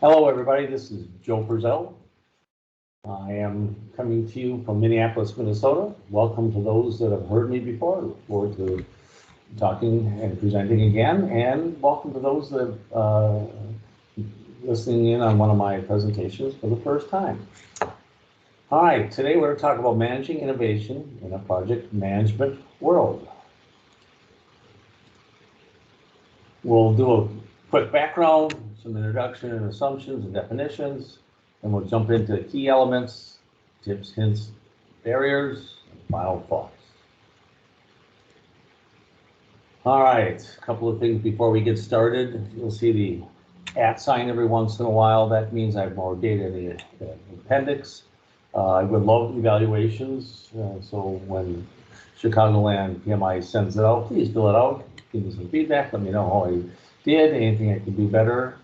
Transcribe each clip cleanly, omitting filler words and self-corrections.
Hello, everybody. This is Joe Perzel. I am coming to you from Minneapolis, Minnesota. Welcome to those that have heard me before. I look forward to talking and presenting again, and welcome to those that are listening in on one of my presentations for the first time. All right, today we're going to talk about managing innovation in a project management world. We'll do a quick background, some introduction and assumptions and definitions, and we'll jump into key elements, tips, hints, barriers, and final thoughts. All right, a couple of things before we get started. You'll see the @ sign every once in a while. That means I have more data in the appendix. I would love evaluations, so when Chicagoland PMI sends it out, please fill it out, give me some feedback, let me know how I did, anything I could do better.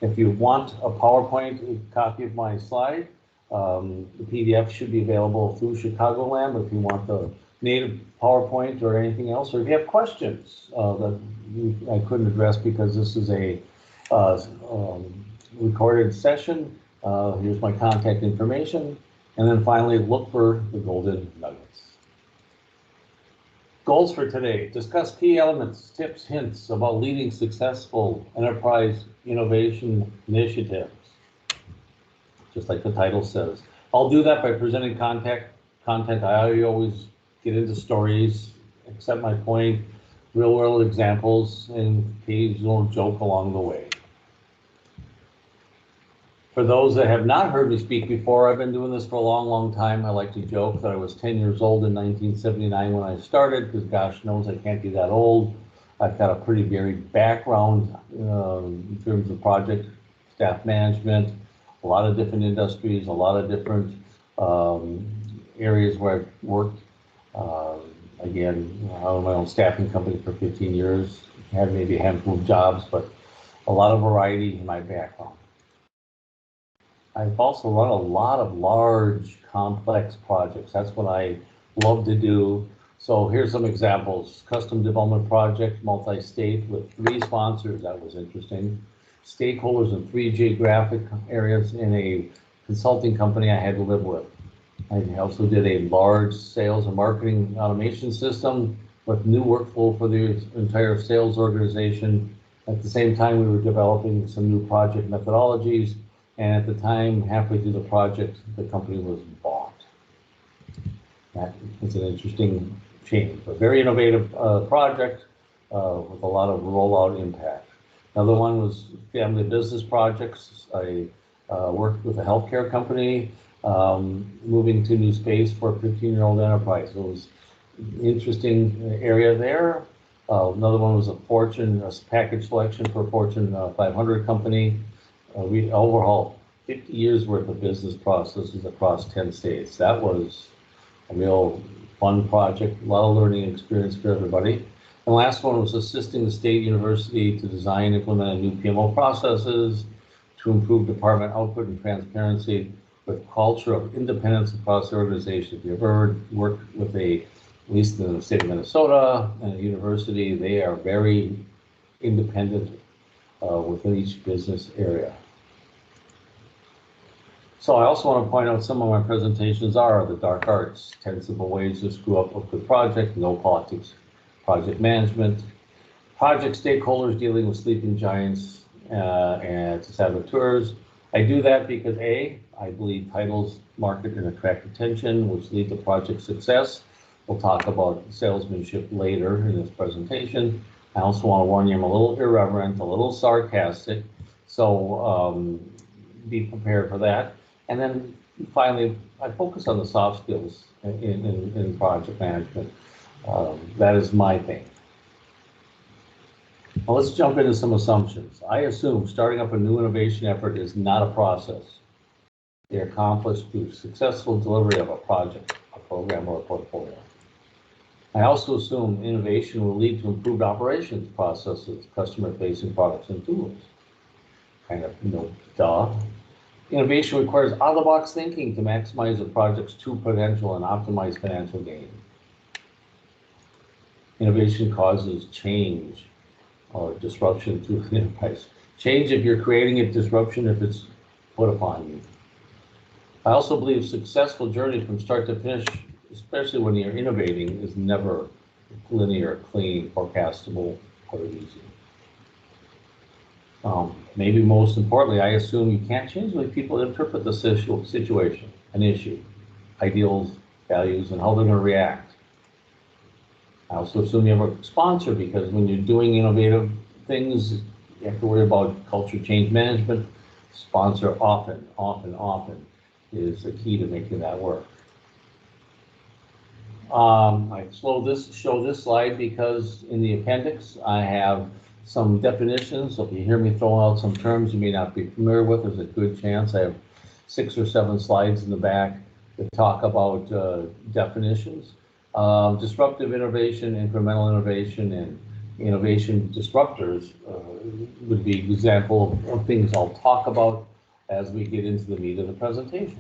If you want a PowerPoint copy of my slide, the PDF should be available through Chicagoland, but if you want the native PowerPoint or anything else, or if you have questions that I couldn't address because this is a recorded session, here's my contact information. And then finally, look for the golden nuggets. Goals for today: discuss key elements, tips, hints about leading successful enterprise innovation initiatives, just like the title says. I'll do that by presenting content. I always get into stories, accept my point, real world examples, and occasional joke along the way. For those that have not heard me speak before, I've been doing this for a long, long time. I like to joke that I was 10 years old in 1979 when I started, because gosh knows I can't be that old. I've got a pretty varied background in terms of project, staff management, a lot of different industries, a lot of different areas where I've worked. Again, I own my own staffing company for 15 years, had maybe a handful of jobs, but a lot of variety in my background. I've also run a lot of large, complex projects. That's what I love to do. So here's some examples. Custom development project, multi-state with 3 sponsors. That was interesting. Stakeholders in 3 geographic areas in a consulting company I had to live with. I also did a large sales and marketing automation system with new workflow for the entire sales organization. At the same time, we were developing some new project methodologies. And at the time, halfway through the project, the company was bought. That is an interesting change, a very innovative project with a lot of rollout impact. Another one was family business projects. I worked with a healthcare company, moving to new space for a 15-year-old enterprise. So it was an interesting area there. Another one was a package selection for a Fortune 500 company. We overhauled 50 years worth of business processes across 10 states. That was a real fun project, a lot of learning experience for everybody. And the last one was assisting the state university to design and implement new PMO processes to improve department output and transparency with culture of independence across the organization. If you ever worked with at least in the state of Minnesota, and a university, they are very independent within each business area. So I also want to point out some of my presentations are the dark arts, 10 simple ways to screw up a good project, no politics, project management, project stakeholders dealing with sleeping giants and saboteurs. I do that because I believe titles market and attract attention, which lead to project success. We'll talk about salesmanship later in this presentation. I also want to warn you, I'm a little irreverent, a little sarcastic, so be prepared for that. And then finally, I focus on the soft skills in project management. That is my thing. Now let's jump into some assumptions. I assume starting up a new innovation effort is not a process. They're accomplished through successful delivery of a project, a program, or a portfolio. I also assume innovation will lead to improved operations processes, customer-facing products and tools. Kind of, duh. Innovation requires out-of-the-box thinking to maximize a project's true potential and optimize financial gain. Innovation causes change or disruption through the enterprise. Change if you're creating it, disruption if it's put upon you. I also believe successful journey from start to finish, especially when you're innovating, is never linear, clean, forecastable, or easy. Maybe most importantly, I assume you can't change the way people interpret the situation, an issue, ideals, values, and how they're going to react. I also assume you have a sponsor, because when you're doing innovative things, you have to worry about culture change management. Sponsor often is the key to making that work. I show this slide because in the appendix I have some definitions. So if you hear me throwing out some terms you may not be familiar with, there's a good chance I have 6 or 7 slides in the back that talk about definitions. Disruptive innovation, incremental innovation, and innovation disruptors would be an example of things I'll talk about as we get into the meat of the presentation.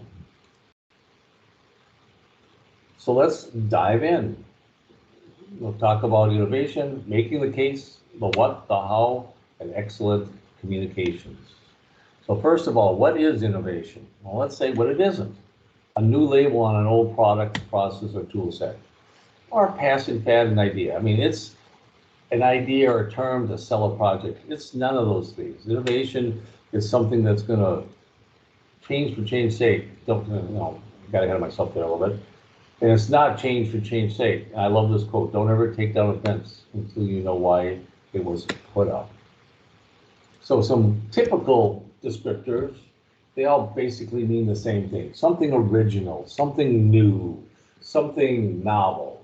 So let's dive in. We'll talk about innovation, making the case, the what, the how, and excellent communications. So first of all, what is innovation? Well, let's say what it isn't. A new label on an old product, process, or tool set. Or a passing fad, an idea. I mean, it's an idea or a term to sell a project. It's none of those things. Innovation is something that's going to change for change's sake. Don't, got ahead of myself there a little bit. And it's not change for change's sake. And I love this quote: don't ever take down a fence until you know why it was put up. So some typical descriptors, they all basically mean the same thing. Something original, something new, something novel.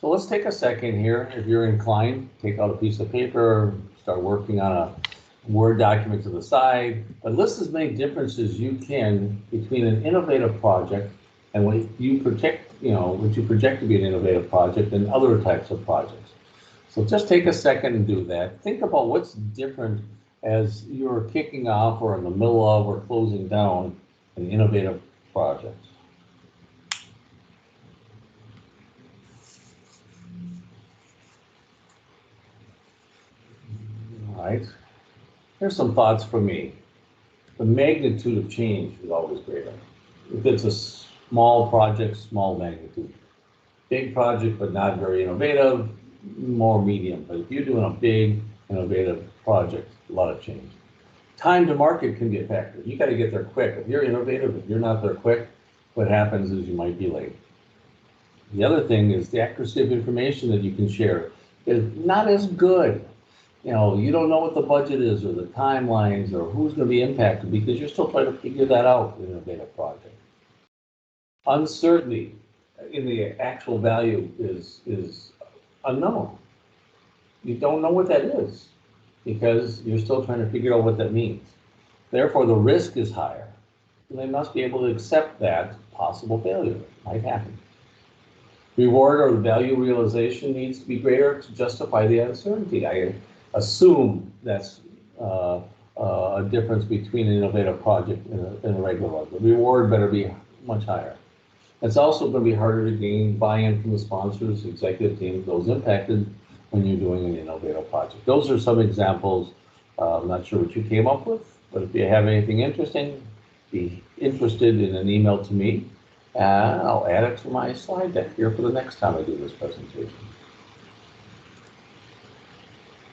So let's take a second here. If you're inclined, take out a piece of paper, start working on a Word document to the side, but list as many differences as you can between an innovative project and what you project, what you project to be an innovative project and other types of projects. So just take a second and do that. Think about what's different as you're kicking off or in the middle of or closing down an innovative project. All right. Here's some thoughts from me. The magnitude of change is always greater. If it's a small project, small magnitude. Big project, but not very innovative, more medium. But if you're doing a big, innovative project, a lot of change. Time to market can be a factor. You got to get there quick. If you're innovative, if you're not there quick, what happens is you might be late. The other thing is the accuracy of information that you can share is not as good. You don't know what the budget is or the timelines or who's going to be impacted because you're still trying to figure that out in an innovative project. Uncertainty in the actual value is unknown. You don't know what that is because you're still trying to figure out what that means. Therefore, the risk is higher. And they must be able to accept that possible failure might happen. Reward or value realization needs to be greater to justify the uncertainty. I assume that's a difference between an innovative project and a regular one. The reward better be much higher. It's also going to be harder to gain buy-in from the sponsors, executive team, those impacted when you're doing an innovative project. Those are some examples. I'm not sure what you came up with, but if you have anything interesting, be interested in an email to me, and I'll add it to my slide deck here for the next time I do this presentation.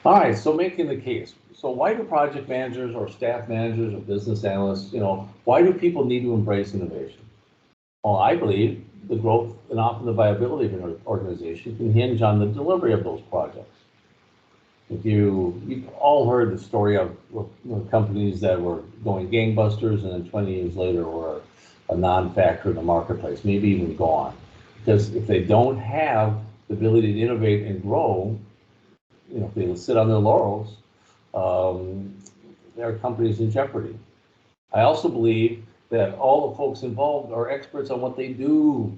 All right, so making the case. So why do project managers or staff managers or business analysts, why do people need to embrace innovation? Well, I believe the growth and often the viability of an organization can hinge on the delivery of those projects. If you've all heard the story of companies that were going gangbusters and then 20 years later were a non-factor in the marketplace, maybe even gone. Because if they don't have the ability to innovate and grow, if they sit on their laurels, their company's in jeopardy. I also believe that all the folks involved are experts on what they do,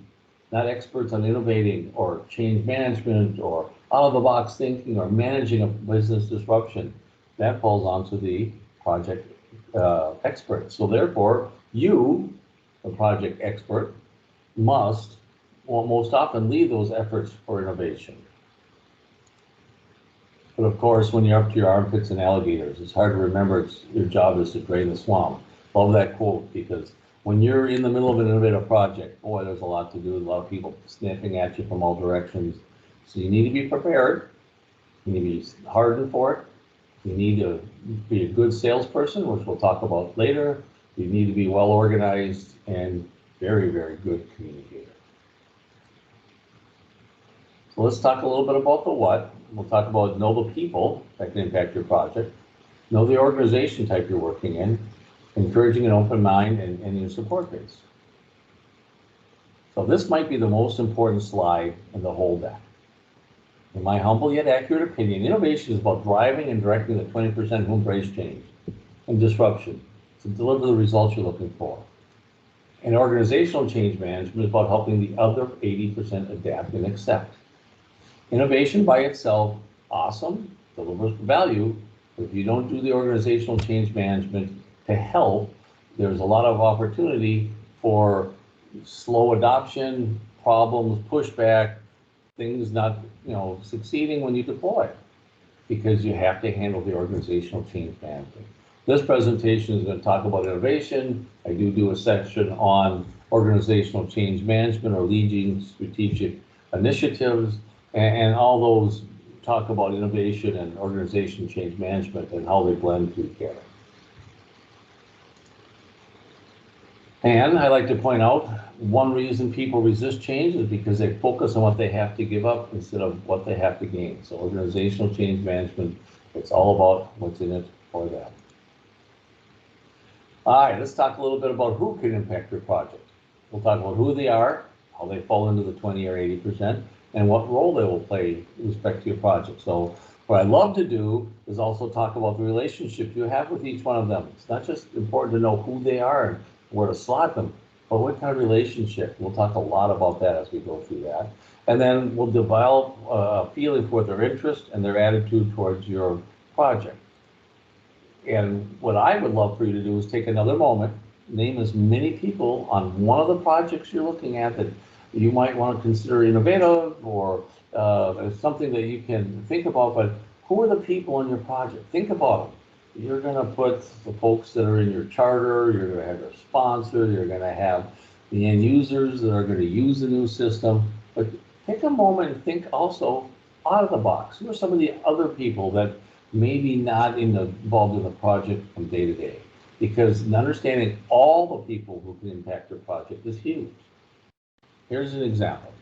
not experts on innovating or change management or out-of-the-box thinking or managing a business disruption. That falls onto the project expert. So therefore, you, the project expert, must most often lead those efforts for innovation. But of course, when you're up to your armpits in alligators, it's hard to remember your job is to drain the swamp. Love that quote, because when you're in the middle of an innovative project, boy, there's a lot to do, a lot of people sniffing at you from all directions. So you need to be prepared, you need to be hardened for it, you need to be a good salesperson, which we'll talk about later, you need to be well organized and very, very good communicator. So let's talk a little bit about the what. We'll talk about know the people that can impact your project, know the organization type you're working in, encouraging an open mind and your support base. So this might be the most important slide in the whole deck. In my humble yet accurate opinion, innovation is about driving and directing the 20% who embrace change and disruption to deliver the results you're looking for. And organizational change management is about helping the other 80% adapt and accept. Innovation by itself, awesome, delivers value, but if you don't do the organizational change management to help, there's a lot of opportunity for slow adoption, problems, pushback, things not, succeeding when you deploy, because you have to handle the organizational change management. This presentation is going to talk about innovation. I do a section on organizational change management or leading strategic initiatives, and all those talk about innovation and organization change management and how they blend together. And I like to point out, one reason people resist change is because they focus on what they have to give up instead of what they have to gain. So organizational change management, it's all about what's in it for them. All right, let's talk a little bit about who can impact your project. We'll talk about who they are, how they fall into the 20 or 80%, and what role they will play in respect to your project. So what I love to do is also talk about the relationship you have with each one of them. It's not just important to know who they are and where to slot them, but what kind of relationship. We'll talk a lot about that as we go through that. And then we'll develop a feeling for their interest and their attitude towards your project. And what I would love for you to do is take another moment, name as many people on one of the projects you're looking at that you might want to consider innovative or something that you can think about, but who are the people in your project? Think about them. You're going to put the folks that are in your charter, you're going to have your sponsor, you're going to have the end users that are going to use the new system, but take a moment and think also out of the box. Who are some of the other people that maybe not involved in the project from day to day? Because understanding all the people who can impact your project is huge. Here's an example.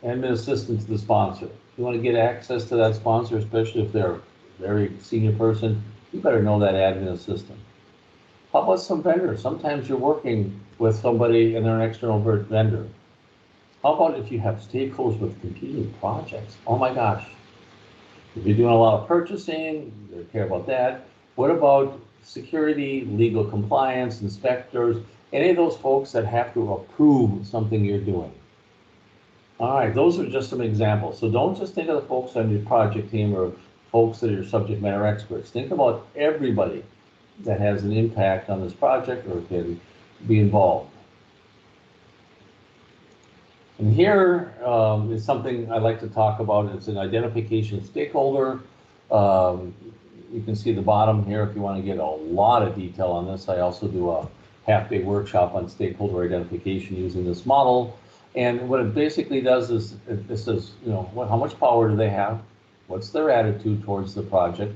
Admin assistant to the sponsor. If you want to get access to that sponsor, especially if they're a very senior person, you better know that admin assistant. How about some vendors? Sometimes you're working with somebody and they're an external vendor. How about if you have stakeholders with competing projects? Oh my gosh. If you're doing a lot of purchasing, you care about that. What about security, legal compliance, inspectors, any of those folks that have to approve something you're doing? All right, those are just some examples. So don't just think of the folks on your project team or folks that are subject matter experts. Think about everybody that has an impact on this project or can be involved. And here is something I like to talk about. It's an identification stakeholder. You can see the bottom here if you want to get a lot of detail on this. I also do a half-day workshop on stakeholder identification using this model. And what it basically does is it says, how much power do they have? What's their attitude towards the project?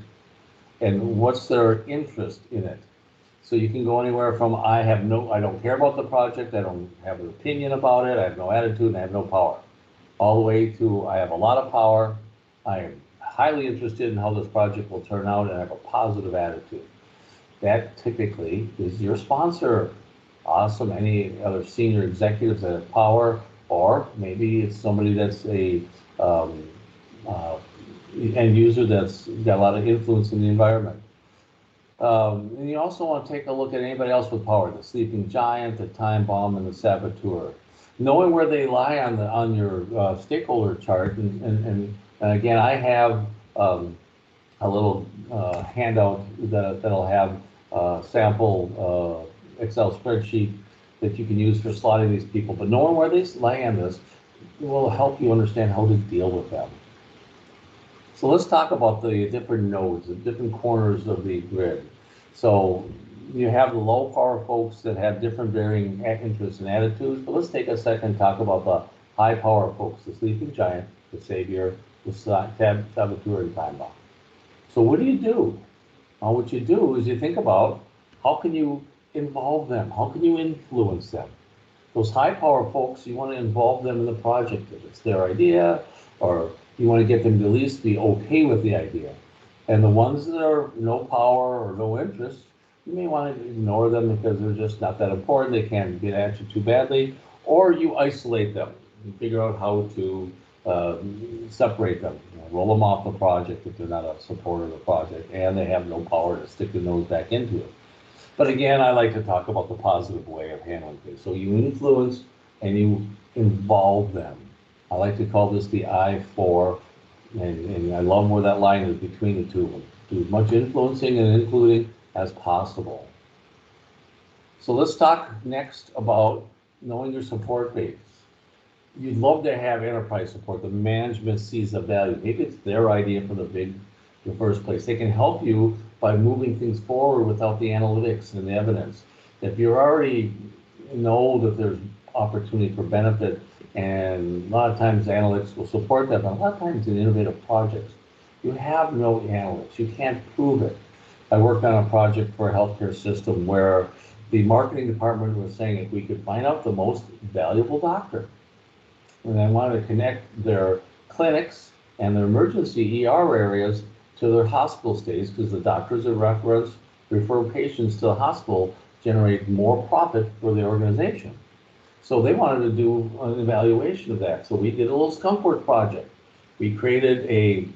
And what's their interest in it? So you can go anywhere from I don't care about the project, I don't have an opinion about it, I have no attitude, and I have no power, all the way to I have a lot of power, I am highly interested in how this project will turn out, and I have a positive attitude. That typically is your sponsor. Awesome. Any other senior executives that have power, or maybe it's somebody that's a end user that's got a lot of influence in the environment. And you also want to take a look at anybody else with power, the sleeping giant, the time bomb, and the saboteur. Knowing where they lie on your stakeholder chart, and again, I have a little handout that'll have a sample Excel spreadsheet that you can use for slotting these people. But knowing where they lie on this will help you understand how to deal with them. So let's talk about the different nodes, the different corners of the grid. So you have the low power folks that have different varying interests and attitudes, but let's take a second and talk about the high power folks, the sleeping giant, the savior, the saboteur, and time bomb. So what do? Now what you do is you think about how can you involve them? How can you influence them? Those high power folks, you want to involve them in the project. If it's their idea, or you want to get them to at least be okay with the idea. And the ones that are no power or no interest, you may want to ignore them because they're just not that important. They can't get at you too badly, or you isolate them and figure out how to separate them, roll them off the project if they're not a supporter of the project and they have no power to stick their nose back into it. But again, I like to talk about the positive way of handling things. So you influence and you involve them. I like to call this the I-4, and I love where that line is between the two of them. Do as much influencing and including as possible. So let's talk next about knowing your support base. You'd love to have enterprise support. The management sees the value. Maybe it's their idea from the first place. They can help you by moving things forward without the analytics and the evidence. If you already know that there's opportunity for benefit, and a lot of times analytics will support that, but a lot of times in innovative projects, you have no analytics. You can't prove it. I worked on a project for a healthcare system where the marketing department was saying if we could find out the most valuable doctor, and I wanted to connect their clinics and their emergency ER areas to their hospital stays, because the doctors that refer patients to the hospital generate more profit for the organization. So they wanted to do an evaluation of that. So we did a little skunk project. We created a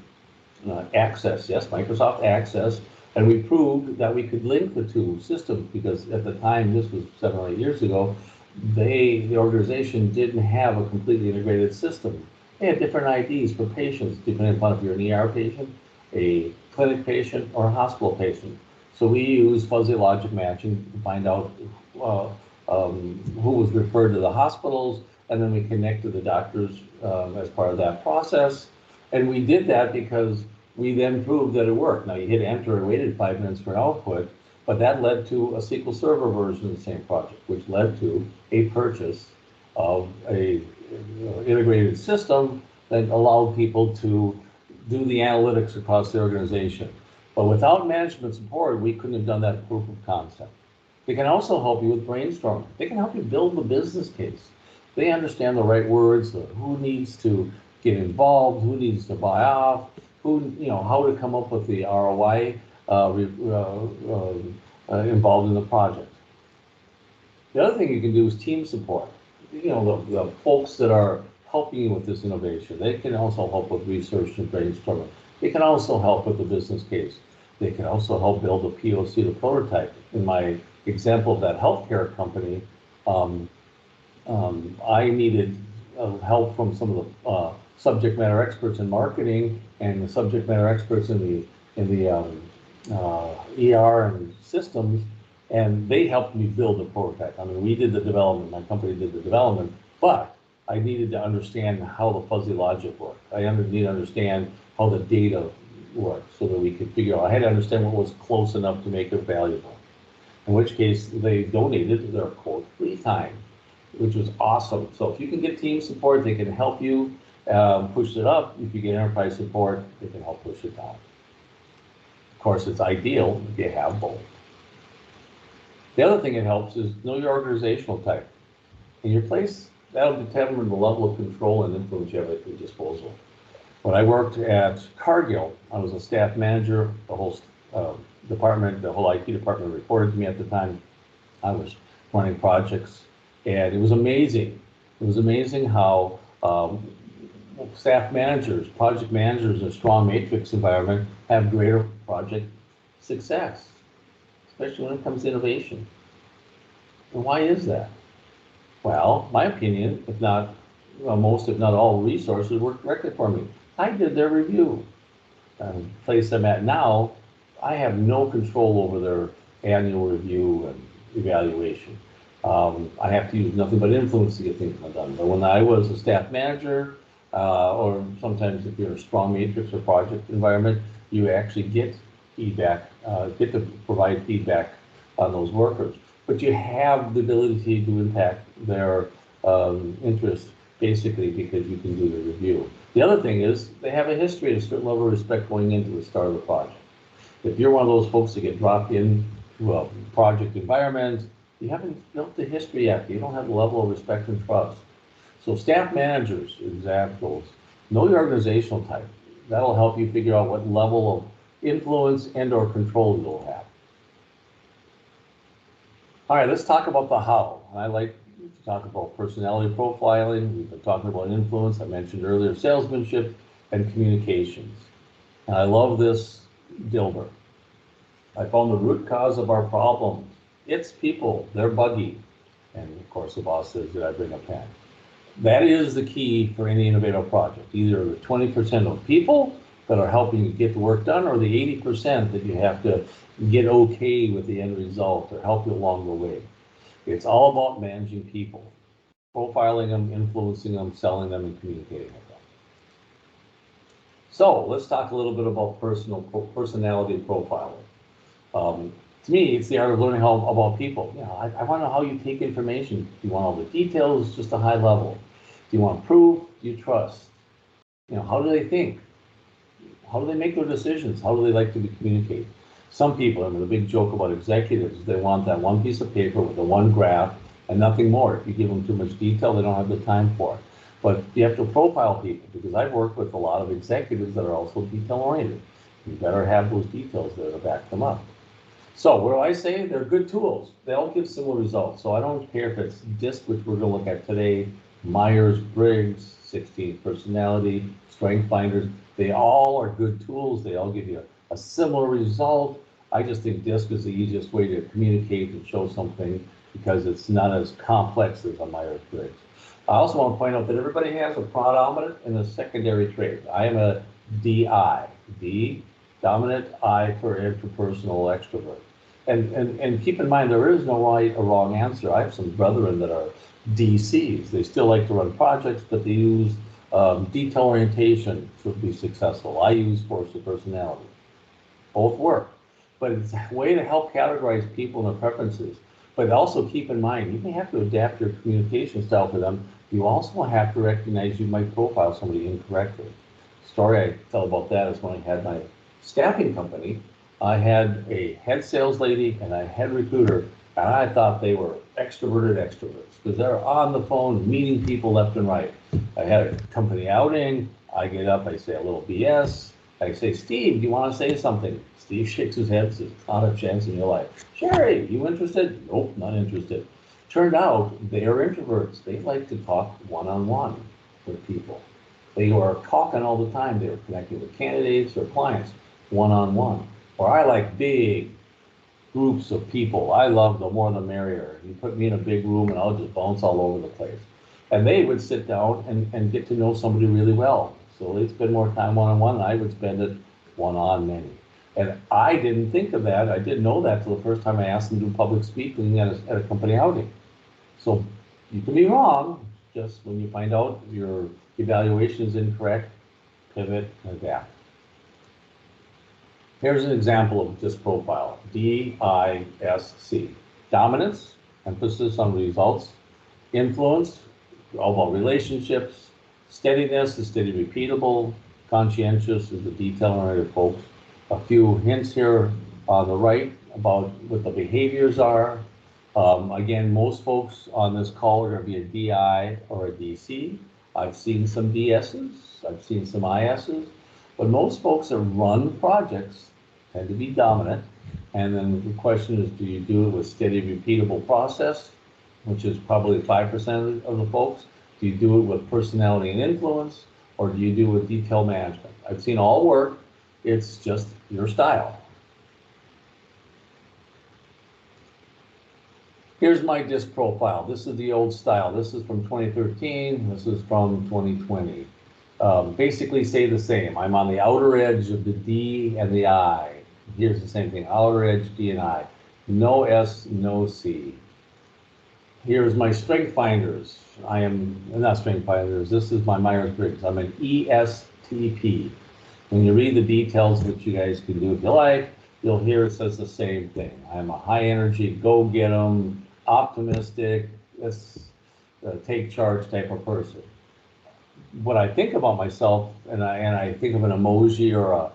Access, yes, Microsoft Access, and we proved that we could link the two systems, because at the time, this was 7 or 8 years ago, the organization didn't have a completely integrated system. They had different IDs for patients, depending upon if you're an ER patient, a clinic patient, or a hospital patient. So we used fuzzy logic matching to find out who was referred to the hospitals, and then we connected the doctors as part of that process. And we did that because we then proved that it worked. Now you hit enter and waited 5 minutes for output, but that led to a SQL Server version of the same project, which led to a purchase of a integrated system that allowed people to do the analytics across the organization. But without management support, we couldn't have done that proof of concept. They can also help you with brainstorming. They can help you build the business case. They understand the right words, who needs to get involved, who needs to buy off, how to come up with the ROI involved in the project. The other thing you can do is team support. The folks that are helping you with this innovation, they can also help with research and brainstorming. They can also help with the business case. They can also help build a POC, the prototype. In my example of that healthcare company, I needed help from some of the subject matter experts in marketing and the subject matter experts in the ER and systems, and they helped me build the prototype. I mean, we did the development, my company did the development, but I needed to understand how the fuzzy logic worked. I needed to understand how the data worked so that we could figure out. I had to understand what was close enough to make it valuable. In which case, they donated their code free time, which was awesome. So if you can get team support, they can help you push it up. If you get enterprise support, they can help push it down. Of course, it's ideal if you have both. The other thing it helps is know your organizational type. In your place, that'll determine the level of control and influence you have at your disposal. When I worked at Cargill, I was a staff manager. The whole department, the whole IT department reported to me at the time. I was running projects, and it was amazing. It was amazing how staff managers, project managers in a strong matrix environment have greater project success, especially when it comes to innovation. And why is that? Well, my opinion, if not most, if not all resources work directly for me. I did their review. The place I'm at now, I have no control over their annual review and evaluation. I have to use nothing but influence to get things done. But when I was a staff manager, or sometimes if you're a strong matrix or project environment, you actually get feedback, get to provide feedback on those workers. But you have the ability to impact their interest basically because you can do the review. The other thing is they have a history and a certain level of respect going into the start of the project. If you're one of those folks that get dropped in to a project environment, you haven't built the history yet. You don't have the level of respect and trust. So staff managers, examples, know your organizational type. That'll help you figure out what level of influence and or control you'll have. All right, let's talk about the how. I like to talk about personality profiling. We've been talking about influence. I mentioned earlier salesmanship and communications. And I love this Dilber. I found the root cause of our problem. It's people, they're buggy. And of course the boss says, did I bring a pen? That is the key for any innovative project. Either the 20% of people that are helping you get the work done or the 80% that you have to get okay with the end result or help you along the way. It's all about managing people, profiling them, influencing them, selling them, and communicating with them. So let's talk a little bit about personality profiling. To me, it's the art of learning about people. You know, I want to know how you take information. Do you want all the details, just a high level? Do you want proof? Do you trust? You know, how do they think? How do they make their decisions? How do they like to be communicated? Some people, and the big joke about executives, they want that one piece of paper with the one graph and nothing more. If you give them too much detail, they don't have the time for it. But you have to profile people, because I've worked with a lot of executives that are also detail-oriented. You better have those details there to back them up. So what do I say? They're good tools. They all give similar results. So I don't care if it's DISC, which we're going to look at today, Myers-Briggs, 16 personality, strength finders. They all are good tools. They all give you a similar result. I just think DISC is the easiest way to communicate and show something because it's not as complex as a Myers-Briggs. I also want to point out that everybody has a predominant and a secondary trait. I am a DI. D, dominant, I for interpersonal extrovert. And keep in mind, there is no right or wrong answer. I have some brethren that are DCs. They still like to run projects, but they use detail orientation to be successful. I use force of personality. Both work, but it's a way to help categorize people and their preferences. But also keep in mind, you may have to adapt your communication style to them. You also have to recognize you might profile somebody incorrectly. Story I tell about that is when I had my staffing company, I had a head sales lady and a head recruiter, and I thought they were extroverted extroverts because they're on the phone meeting people left and right. I had a company outing, I get up, I say a little BS, I say, Steve, do you want to say something? Steve shakes his head, says, not a chance in your life. Sherry, you interested? Nope, not interested. Turned out they are introverts. They like to talk one-on-one with people. They are talking all the time. They're connecting with candidates or clients one-on-one. Or I like big groups of people. I love the more the merrier. You put me in a big room and I'll just bounce all over the place. And they would sit down and get to know somebody really well. So they'd spend more time one-on-one, and I would spend it one-on-many. And I didn't think of that. I didn't know that till the first time I asked them to do public speaking at a company outing. So you can be wrong. Just when you find out your evaluation is incorrect, pivot and adapt. Here's an example of this profile, DISC. Dominance, emphasis on results. Influence, all about relationships. Steadiness is steady, repeatable. Conscientious is the detail-oriented folks. A few hints here on the right about what the behaviors are. Again, most folks on this call are going to be a DI or a DC. I've seen some DSs, I've seen some ISs, but most folks that run projects tend to be dominant. And then the question is, do you do it with steady, repeatable process, which is probably 5% of the folks? Do you do it with personality and influence, or do you do it with detail management? I've seen all work. It's just your style. Here's my DISC profile. This is the old style. This is from 2013. This is from 2020. Basically stay the same. I'm on the outer edge of the D and the I. Here's the same thing, outer edge, D and I. No S, no C. Here's my strength finders. I am not strength finders. This is my Myers-Briggs. I'm an ESTP. When you read the details, which you guys can do if you like, you'll hear it says the same thing. I'm a high energy, go get 'em, optimistic, let's take charge type of person. What I think about myself, and I think of an emoji or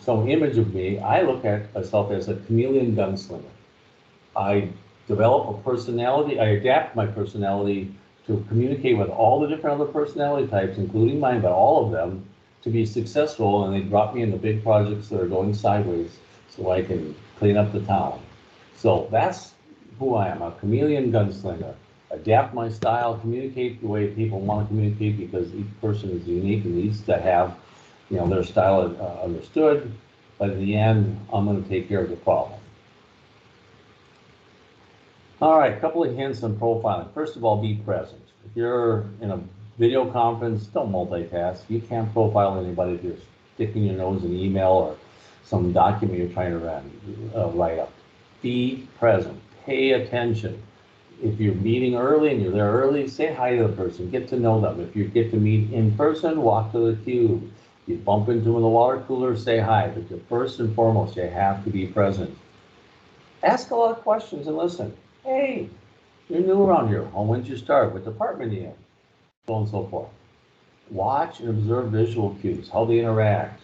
some image of me, I look at myself as a chameleon gunslinger. I develop a personality, I adapt my personality to communicate with all the different other personality types, including mine, but all of them, to be successful, and they drop me into big projects that are going sideways so I can clean up the town. So that's who I am, a chameleon gunslinger. Adapt my style, communicate the way people want to communicate, because each person is unique and needs to have, their style understood. But in the end, I'm going to take care of the problem. All right, a couple of hints on profiling. First of all, be present. If you're in a video conference, don't multitask. You can't profile anybody if you're sticking your nose in email or some document you're trying to write up. Be present. Pay attention. If you're meeting early and you're there early, say hi to the person. Get to know them. If you get to meet in person, walk to the cube. You bump into them in the water cooler, say hi. But first and foremost, you have to be present. Ask a lot of questions and listen. Hey, you're new around here. When did you start? What department are you in? So on and so forth. Watch and observe visual cues, how they interact.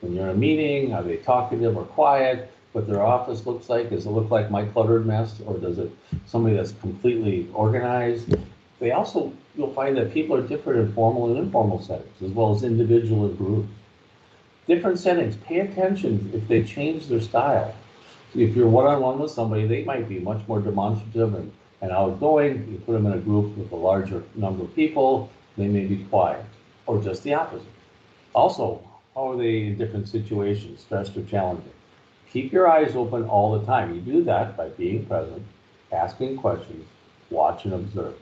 When you're in a meeting, are they talkative or quiet? What their office looks like? Does it look like my cluttered mess, or does it somebody that's completely organized? You'll find that people are different in formal and informal settings, as well as individual and group. Different settings, pay attention if they change their style. If you're one-on-one with somebody, they might be much more demonstrative and outgoing. You put them in a group with a larger number of people, they may be quiet, or just the opposite. Also, how are they in different situations, stressed or challenging? Keep your eyes open all the time. You do that by being present, asking questions, watch and observe.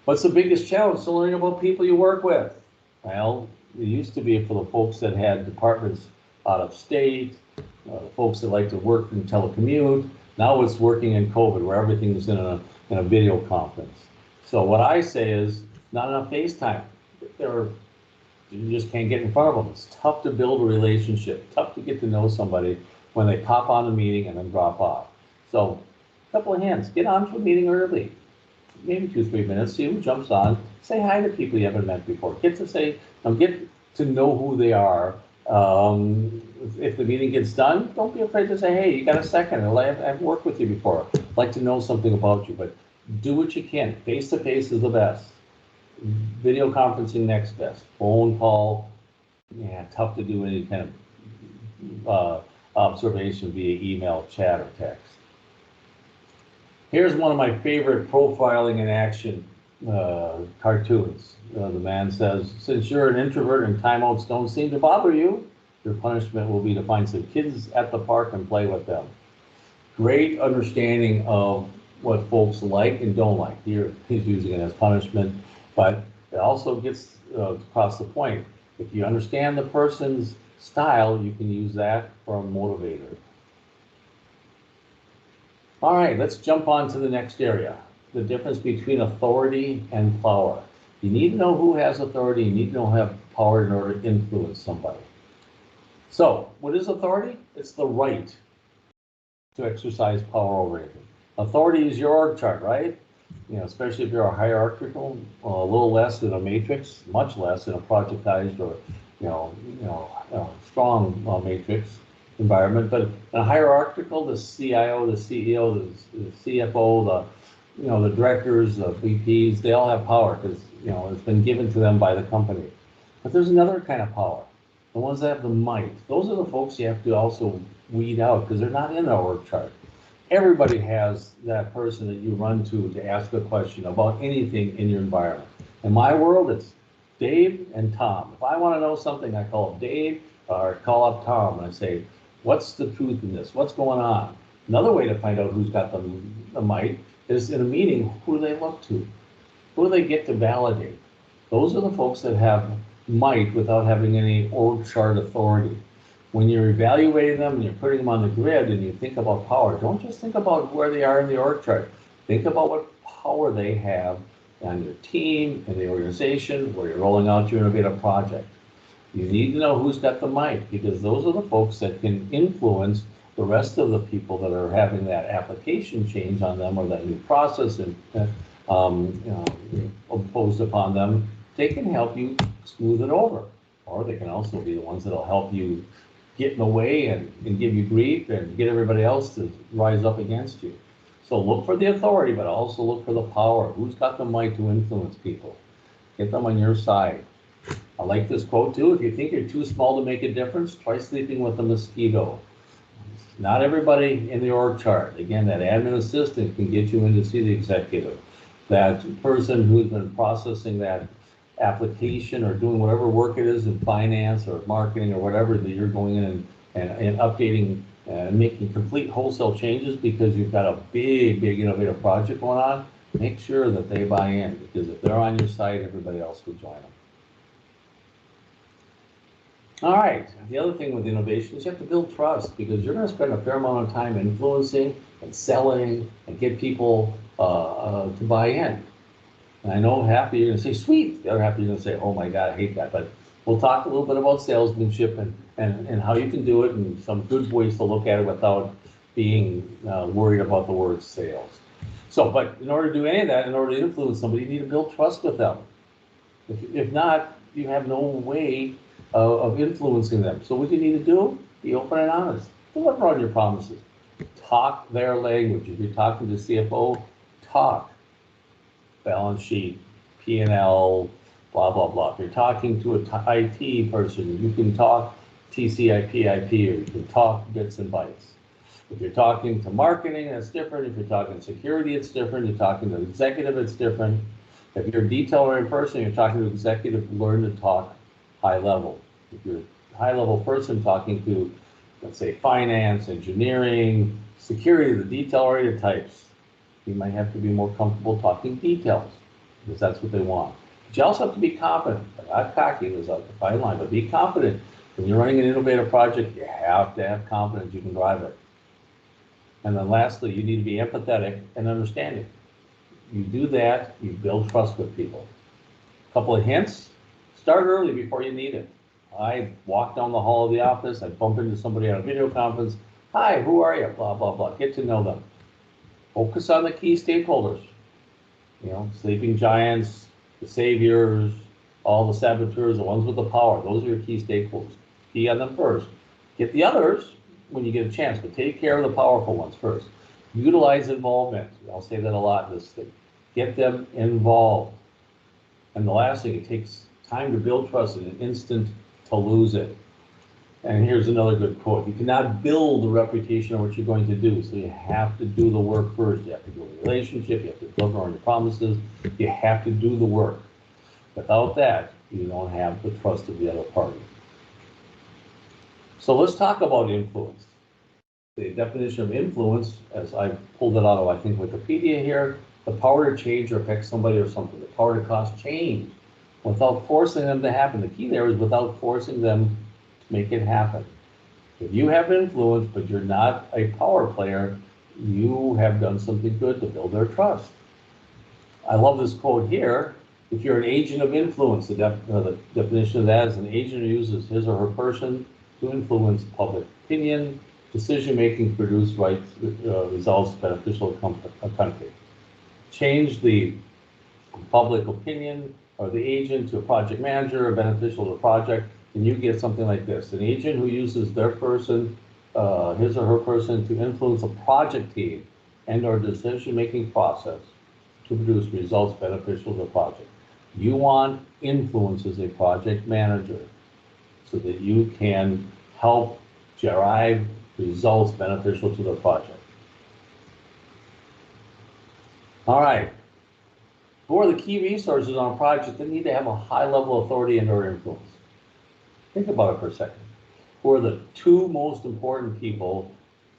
What's the biggest challenge to learning about people you work with? Well, it used to be for the folks that had departments out of state, folks that like to work and telecommute. Now it's working in COVID, where everything is in a video conference. So what I say is, not enough FaceTime. You just can't get in front of them. It's tough to build a relationship, tough to get to know somebody when they pop on a meeting and then drop off. So a couple of hints, get on to a meeting early, maybe 2-3 minutes, see who jumps on, say hi to people you haven't met before, get to know who they are. If the meeting gets done, don't be afraid to say, hey, you got a second? I've worked with you before. I'd like to know something about you, but do what you can. Face-to-face is the best. Video conferencing next best. Phone call, tough to do any kind of observation via email, chat, or text. Here's one of my favorite profiling in action cartoons. The man says, since you're an introvert and timeouts don't seem to bother you, your punishment will be to find some kids at the park and play with them. Great understanding of what folks like and don't like. Here, he's using it as punishment, but it also gets across the point. If you understand the person's style, you can use that for a motivator. All right, let's jump on to the next area. The difference between authority and power. You need to know who has authority. You need to know who has power in order to influence somebody. So, what is authority? It's the right to exercise power over anything. Authority is your org chart, right? Especially if you're a hierarchical, a little less than a matrix, much less than a projectized or strong matrix environment. But in a hierarchical, the CIO, the CEO, the CFO, the directors, the VPs, they all have power because it's been given to them by the company. But there's another kind of power, the ones that have the might. Those are the folks you have to also weed out because they're not in the org chart. Everybody has that person that you run to ask a question about anything in your environment. In my world, it's Dave and Tom. If I want to know something, I call up Dave or call up Tom and I say, what's the truth in this? What's going on? Another way to find out who's got the might is in a meeting, who do they look to? Who do they get to validate? Those are the folks that have might without having any org chart authority. when you're evaluating them and you're putting them on the grid and you think about power, don't just think about where they are in the org chart. Think about what power they have on your team, in the organization, where you're rolling out your innovative project. You need to know who's got the mic, because those are the folks that can influence the rest of the people that are having that application change on them or that new process and imposed upon them. They can help you smooth it over, or they can also be the ones that'll help you get in the way and give you grief and get everybody else to rise up against you. So look for the authority, but also look for the power. Who's got the mic to influence people? Get them on your side. I like this quote too. If you think you're too small to make a difference, try sleeping with a mosquito. Not everybody in the org chart. Again, that admin assistant can get you in to see the executive. That person who's been processing that application or doing whatever work it is in finance or marketing or whatever that you're going in and updating and making complete wholesale changes because you've got a big innovative project going on, make sure that they buy in, because if they're on your side, everybody else will join them. All right, the other thing with innovation is you have to build trust, because you're going to spend a fair amount of time influencing and selling and get people to buy in. And I know half of you are going to say, sweet. The other half of you are going to say, oh my God, I hate that. But we'll talk a little bit about salesmanship and how you can do it and some good ways to look at it without being worried about the word sales. So, but in order to do any of that, in order to influence somebody, you need to build trust with them. If not, you have no way of influencing them. So what you need to do, be open and honest. Deliver on your promises. Talk their language. If you're talking to CFO, talk balance sheet, P&L, blah, blah, blah. If you're talking to an IT person, you can talk TCP, IP, or you can talk bits and bytes. If you're talking to marketing, that's different. If you're talking security, it's different. You're talking to executive, it's different. If you're a detail-oriented person, you're talking to executive, learn to talk high level. If you're a high level person talking to, let's say, finance, engineering, security, the detail-oriented types, you might have to be more comfortable talking details, because that's what they want. But you also have to be confident. Not cocky, there's a fine line, but be confident. When you're running an innovative project, you have to have confidence you can drive it. And then lastly, you need to be empathetic and understanding. You do that, you build trust with people. A couple of hints: start early before you need it. I walk down the hall of the office, I bump into somebody on a video conference. Hi, who are you? Blah, blah, blah. Get to know them. Focus on the key stakeholders. You know, sleeping giants, the saviors, all the saboteurs, the ones with the power. Those are your key stakeholders. Key on them first. Get the others when you get a chance, but take care of the powerful ones first. Utilize involvement. I'll say that a lot in this thing. Get them involved. And the last thing, it takes time to build trust and an instant to lose it. And here's another good quote: you cannot build a reputation on what you're going to do, so you have to do the work first. You have to build a relationship, you have to deliver on your promises, you have to do the work. Without that, you don't have the trust of the other party. So let's talk about influence. The definition of influence, as I pulled it out of, I think, Wikipedia here, the power to change or affect somebody or something, the power to cause change without forcing them to happen. The key there is without forcing them to make it happen. If you have influence, but you're not a power player, you have done something good to build their trust. I love this quote here. If you're an agent of influence, the definition of that is an agent who uses his or her person to influence public opinion, decision-making, produce results beneficial to a country. Change the public opinion or the agent to a project manager or beneficial to the project, and you get something like this: an agent who uses their person, his or her person, to influence a project team and or decision-making process to produce results beneficial to the project. You want influence as a project manager so that you can help derive results beneficial to the project. All right. Who are the key resources on a project that need to have a high level of authority and or influence? Think about it for a second. Who are the two most important people?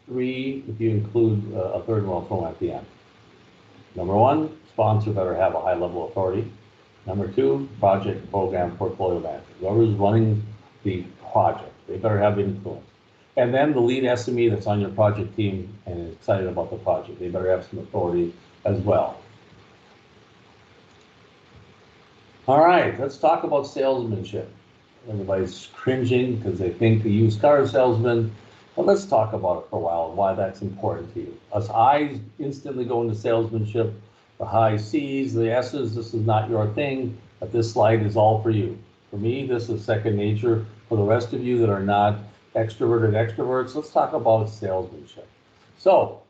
Three, if you include a third one, I'll throw at the end. Number one, sponsor better have a high level of authority. Number two, project, program, portfolio manager. Whoever's running the project. They better have influence. And then the lead SME that's on your project team and is excited about the project, they better have some authority as well. All right, let's talk about salesmanship. Everybody's cringing because they think the used car salesman, but let's talk about it for a while and why that's important to you. Us I's instantly go into salesmanship, the high C's, the S's, this is not your thing, but this slide is all for you. For me, this is second nature. For the rest of you that are not extroverted extroverts, let's talk about salesmanship. So,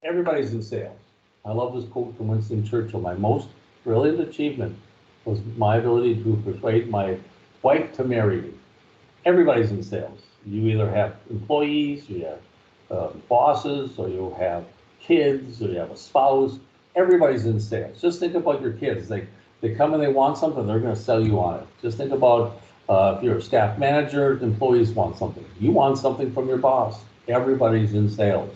everybody's in sales. I love this quote from Winston Churchill. My most brilliant achievement was my ability to persuade my wife to marry me. Everybody's in sales. You either have employees, you have bosses, or you have kids, or you have a spouse. Everybody's in sales. Just think about your kids. They come and they want something, they're going to sell you on it. Just think about if you're a staff manager, employees want something. You want something from your boss. Everybody's in sales.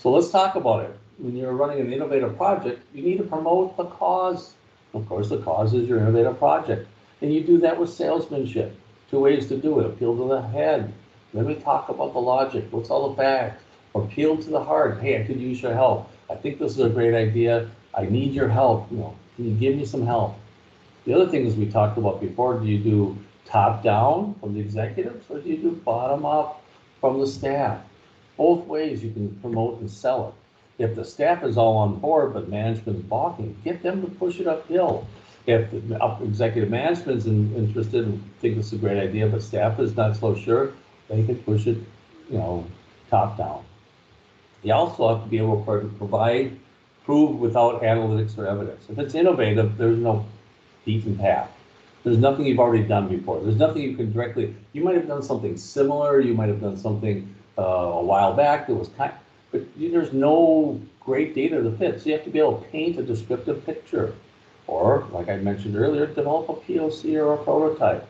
So let's talk about it. When you're running an innovative project, you need to promote the cause. Of course, the cause is your innovative project. And you do that with salesmanship. Two ways to do it. Appeal to the head. Let me talk about the logic. What's all the facts? Appeal to the heart. Hey, I could use your help. I think this is a great idea. I need your help. Can you give me some help? The other things we talked about before, do you do top down from the executives or do you do bottom up from the staff? Both ways you can promote and sell it. If the staff is all on board but management's balking, get them to push it uphill. If the executive management's interested and think it's a great idea, but staff is not so sure, they can push it, top down. You also have to be able to provide, prove without analytics or evidence. If it's innovative, there's no beaten path. There's nothing you've already done before. There's nothing you can directly, you might have done something similar, you might have done something a while back that was but there's no great data to fit. So you have to be able to paint a descriptive picture. Or, like I mentioned earlier, develop a POC or a prototype.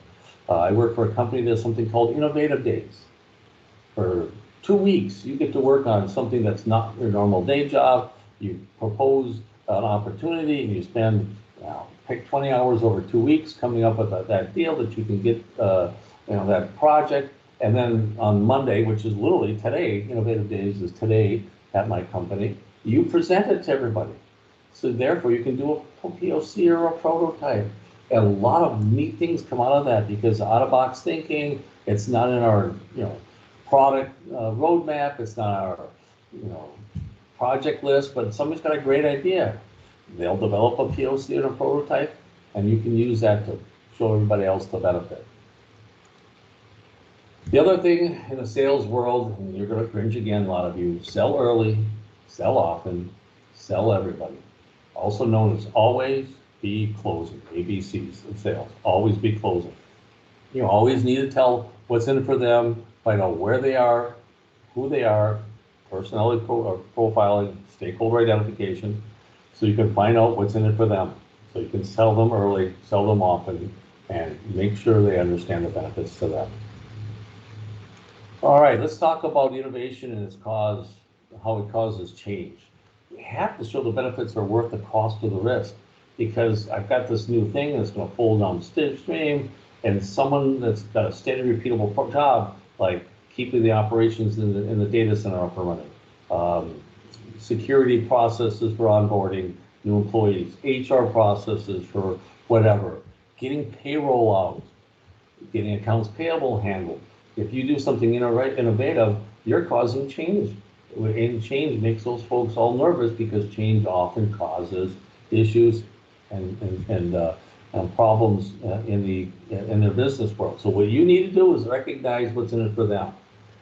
I work for a company that does something called Innovative Days. For 2 weeks, you get to work on something that's not your normal day job. You propose an opportunity and you spend, pick 20 hours over 2 weeks coming up with that deal that you can get, that project. And then on Monday, which is literally today, Innovative Days is today at my company, you present it to everybody. So therefore, you can do a POC or a prototype. And a lot of neat things come out of that because out-of-box thinking, it's not in our, product roadmap, it's not our, project list, but somebody's got a great idea. They'll develop a POC and a prototype, and you can use that to show everybody else the benefit. The other thing in the sales world, and you're going to cringe again, a lot of you, sell early, sell often, sell everybody. Also known as always be closing, ABCs of sales, always be closing. You always need to tell what's in it for them, find out where they are, who they are, personality profiling, stakeholder identification, so you can find out what's in it for them. So you can sell them early, sell them often, and make sure they understand the benefits to them. All right, let's talk about innovation and its cause, how it causes change. You have to show the benefits are worth the cost of the risk, because I've got this new thing that's going to fold down the stream, and someone that's got a steady, repeatable job, like keeping the operations in the data center up and running, security processes for onboarding new employees, HR processes for whatever, getting payroll out, getting accounts payable handled. If you do something innovative, you're causing change. And change makes those folks all nervous because change often causes issues and problems in their business world. So what you need to do is recognize what's in it for them,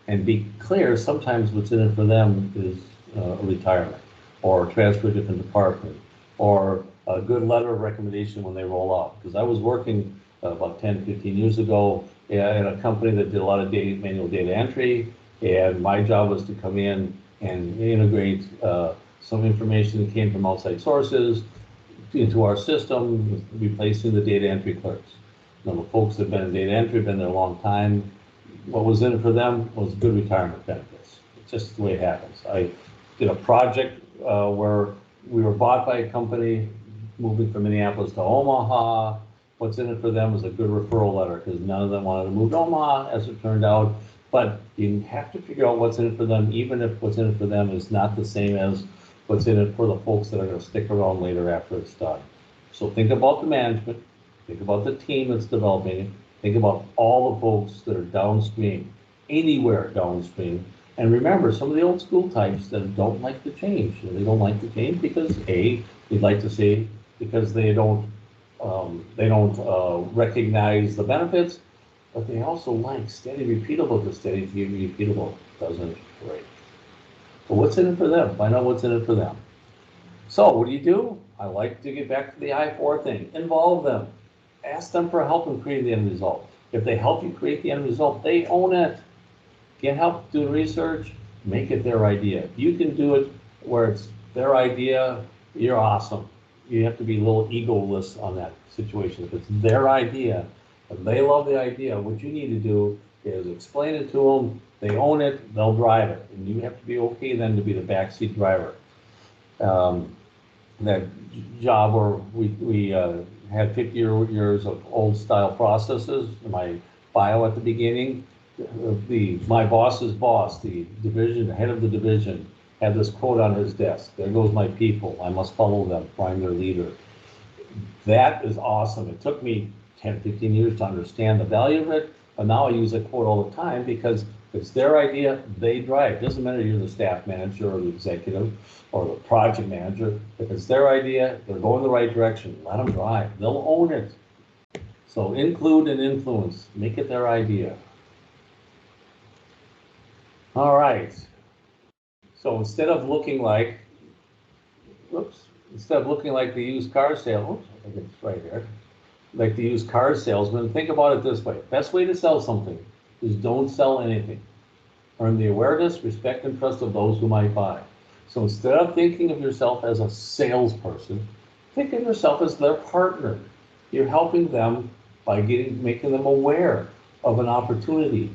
and be clear. Sometimes what's in it for them is a retirement, or transfer to a different department, or a good letter of recommendation when they roll out. Because I was working about 10, 15 years ago in a company that did a lot of manual data entry, and my job was to come in and integrate some information that came from outside sources into our system, replacing the data entry clerks. Now, the folks that have been in data entry, been there a long time, what was in it for them was good retirement benefits. It's just the way it happens. I did a project where we were bought by a company moving from Minneapolis to Omaha, what's in it for them is a good referral letter, because none of them wanted to move to Omaha, as it turned out. But you have to figure out what's in it for them, even if what's in it for them is not the same as what's in it for the folks that are going to stick around later after it's done. So think about the management, think about the team that's developing it, think about all the folks that are downstream, anywhere downstream. And remember, some of the old school types that don't like to change. They don't like to change because A, they'd like to say, because they don't recognize the benefits, but they also like steady repeatable, because steady repeatable doesn't break. So what's in it for them? Find out what's in it for them. So what do? I like to get back to the I-4 thing. Involve them. Ask them for help in creating the end result. If they help you create the end result, they own it. Get help do research, make it their idea. If you can do it where it's their idea, you're awesome. You have to be a little egoless on that situation. If it's their idea, if they love the idea, what you need to do is explain it to them. They own it, they'll drive it. And you have to be okay then to be the backseat driver. That job where we had 50 years of old style processes, my bio at the beginning, my boss's boss, the head of the division, had this quote on his desk: "There goes my people, I must follow them, for I'm their leader." That is awesome. It took me 10, 15 years to understand the value of it, but now I use that quote all the time because it's their idea, they drive. It doesn't matter if you're the staff manager or the executive or the project manager. If it's their idea, they're going the right direction. Let them drive. They'll own it. So include and influence. Make it their idea. All right. So instead of looking like the used car sale, I think it's right here, like the used car salesman, think about it this way. Best way to sell something is don't sell anything. Earn the awareness, respect, and trust of those who might buy. So instead of thinking of yourself as a salesperson, think of yourself as their partner. You're helping them by making them aware of an opportunity.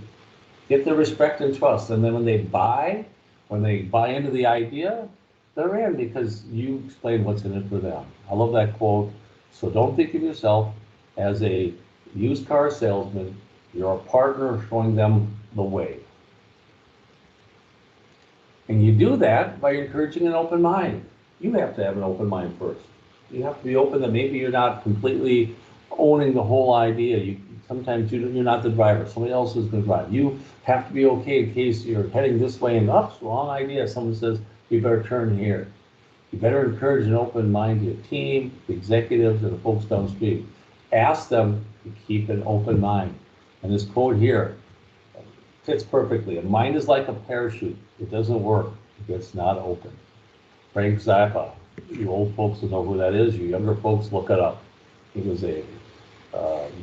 Get their respect and trust, and then when they buy into the idea, they're in because you explain what's in it for them. I love that quote. So don't think of yourself as a used car salesman. You're a partner showing them the way. And you do that by encouraging an open mind. You have to have an open mind first. You have to be open that maybe you're not completely owning the whole idea. Sometimes you're not the driver. Somebody else is going to drive. You have to be okay in case you're heading this way and oops, wrong idea. Someone says, you better turn here. You better encourage an open mind to your team, the executives, and the folks downstream. Ask them to keep an open mind. And this quote here fits perfectly. A mind is like a parachute. It doesn't work if it's not open. Frank Zappa. You old folks will know who that is. You younger folks, look it up. He was a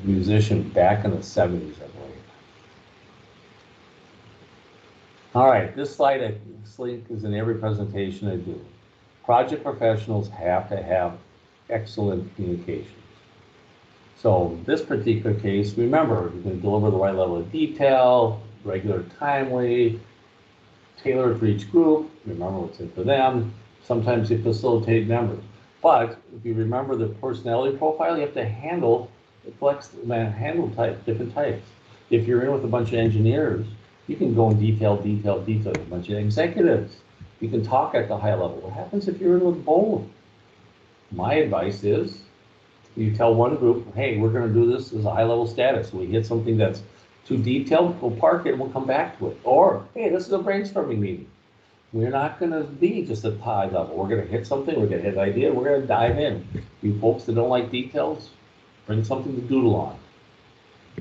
musician back in the 70s, I believe. All right, this slide I think is in every presentation I do. Project professionals have to have excellent communication. So this particular case, remember, you can deliver the right level of detail, regular, timely, tailored for each group. Remember what's in for them. Sometimes you facilitate members. But if you remember the personality profile, you have to handle different types. If you're in with a bunch of engineers, you can go in detail, a bunch of executives. You can talk at the high level. What happens if you're in with both? My advice is, you tell one group, hey, we're going to do this as a high level status. We hit something that's too detailed, we'll park it and we'll come back to it. Or, hey, this is a brainstorming meeting. We're not going to be just at high level. We're going to hit something, we're going to hit an idea, we're going to dive in. You folks that don't like details, bring something to doodle on.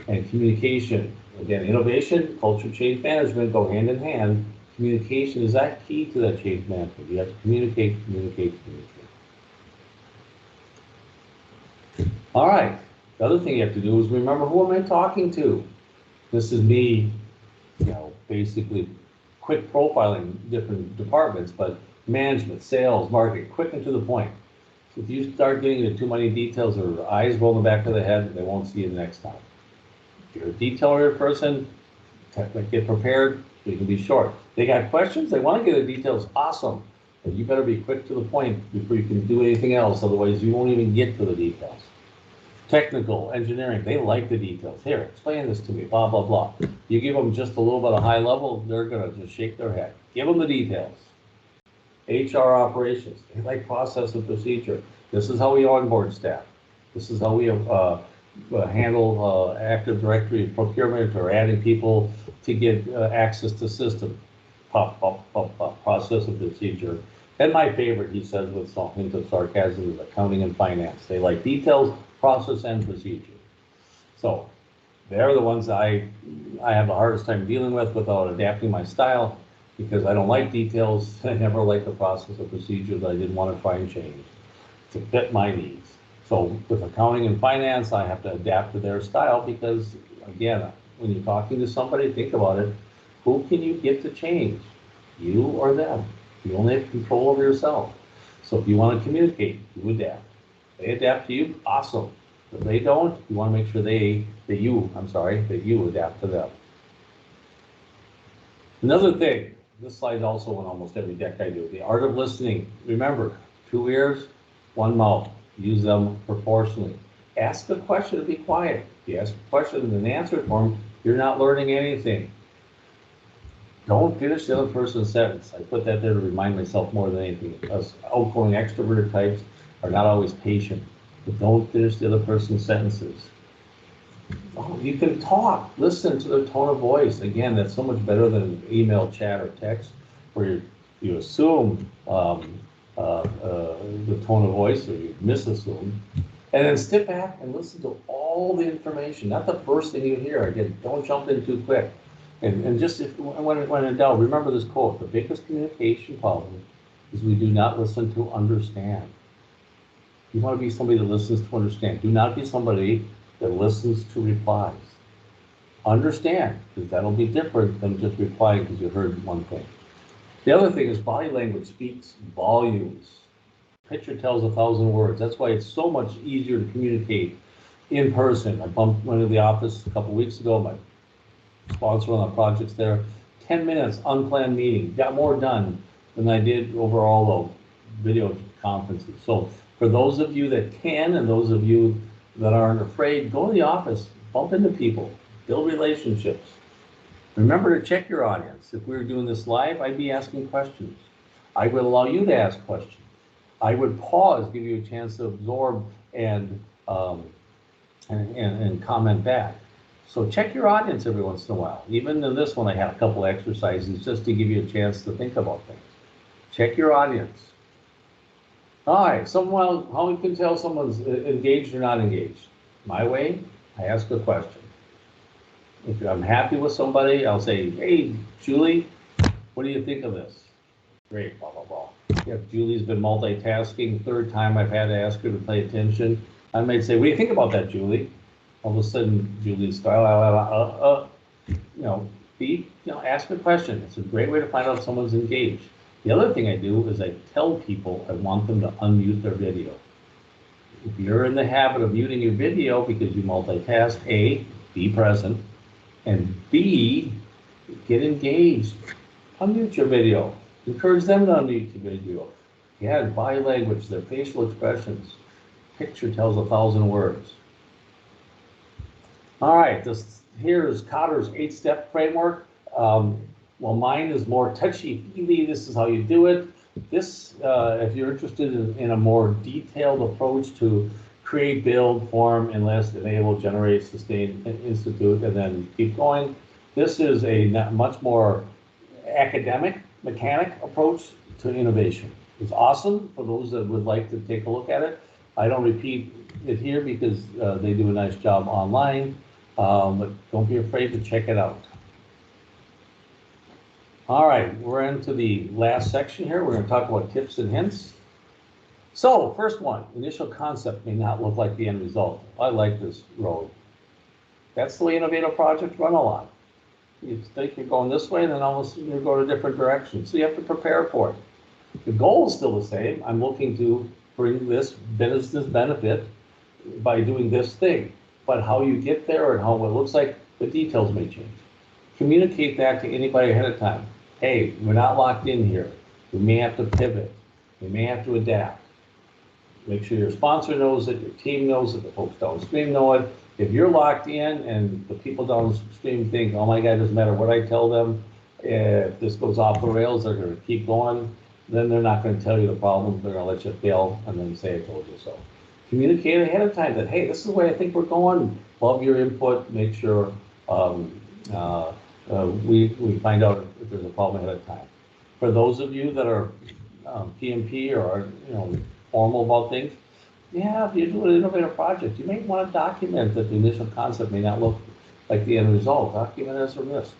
And communication, again, innovation, culture change management go hand in hand. Communication is that key to that change management. You have to communicate. All right, the other thing you have to do is remember, who am I talking to? This is me, basically quick profiling different departments, but management, sales, marketing, quick and to the point. So if you start getting into too many details or eyes roll in the back of the head, they won't see you the next time. If you're a detail-oriented person, get prepared, you can be short. They got questions, they want to get the details, awesome. But you better be quick to the point before you can do anything else, otherwise you won't even get to the details. Technical, engineering, they like the details. Here, explain this to me, blah, blah, blah. You give them just a little bit of high level, they're gonna just shake their head. Give them the details. HR operations, they like process and procedure. This is how we onboard staff. This is how we handle Active Directory procurement or adding people to get access to system. Process and procedure. And my favorite, he says with some hint of sarcasm, is accounting and finance. They like details, process, and procedure. So they're the ones I have the hardest time dealing with without adapting my style, because I don't like details. I never liked the process or procedures. I didn't want to try and change to fit my needs. So with accounting and finance, I have to adapt to their style because, again, when you're talking to somebody, think about it. Who can you get to change? You or them? You only have control over yourself. So if you want to communicate, you adapt. They adapt to you, awesome. If they don't, you want to make sure that you adapt to them. Another thing, this slide's also on almost every deck I do, the art of listening. Remember, 2 ears, 1 mouth. Use them proportionally. Ask a question and be quiet. If you ask a question and then answer it for them, you're not learning anything. Don't finish the other person's sentence. I put that there to remind myself more than anything. Us outgoing extroverted types are not always patient, but don't finish the other person's sentences. Oh, you can talk, listen to their tone of voice. Again, that's so much better than email, chat, or text, where you assume the tone of voice, or you misassume, and then step back and listen to all the information, not the first thing you hear. Again, don't jump in too quick. And just when in doubt, remember this quote: the biggest communication problem is we do not listen to understand. You want to be somebody that listens to understand. Do not be somebody that listens to replies. Understand, because that'll be different than just replying because you heard one thing. The other thing is body language speaks volumes. Picture tells 1,000 words. That's why it's so much easier to communicate in person. I went to the office a couple weeks ago. My sponsor on the projects there, 10 minutes, unplanned meeting. Got more done than I did overall the video conferences. So for those of you that can, and those of you that aren't afraid, go to the office, bump into people, build relationships. Remember to check your audience. If we were doing this live, I'd be asking questions. I would allow you to ask questions. I would pause, give you a chance to absorb and comment back. So check your audience every once in a while. Even in this one, I had a couple exercises just to give you a chance to think about things. Check your audience. All right, how you can tell someone's engaged or not engaged? My way, I ask a question. If I'm happy with somebody, I'll say, hey, Julie, what do you think of this? Great, blah, blah, blah. If Julie's been multitasking, third time I've had to ask her to pay attention, I might say, what do you think about that, Julie? All of a sudden, Julie's style, ask a question. It's a great way to find out if someone's engaged. The other thing I do is I tell people I want them to unmute their video. If you're in the habit of muting your video because you multitask, A, be present, and B, get engaged. Unmute your video. Encourage them to unmute your video. Yeah, body language, their facial expressions. Picture tells 1,000 words. All right, here's Cotter's 8-step framework. Well, mine is more touchy-feely. This is how you do it. This, if you're interested in a more detailed approach to create, build, form, enlist, enable, generate, sustain, institute, and then keep going, this is a much more academic, mechanic approach to innovation. It's awesome for those that would like to take a look at it. I don't repeat it here because they do a nice job online, but don't be afraid to check it out. All right, we're into the last section here. We're going to talk about tips and hints. So, first one, initial concept may not look like the end result. I like this road. That's the way innovative projects run a lot. You think you're going this way, and then all of a sudden you're going a different direction. So you have to prepare for it. The goal is still the same. I'm looking to bring this business benefit by doing this thing. But how you get there and how it looks like, the details may change. Communicate that to anybody ahead of time. Hey, we're not locked in here. We may have to pivot. We may have to adapt. Make sure your sponsor knows it, your team knows it, the folks downstream know it. If you're locked in and the people downstream think, oh my God, it doesn't matter what I tell them, if this goes off the rails, they're gonna keep going, then they're not gonna tell you the problem, they're gonna let you fail and then say, I told you so. Communicate ahead of time that, hey, this is the way I think we're going. Love your input, make sure we find out if there's a problem ahead of time. For those of you that are PMP or are, formal about things, yeah, if you do an innovative project, you may want to document that the initial concept may not look like the end result. Document as a risk.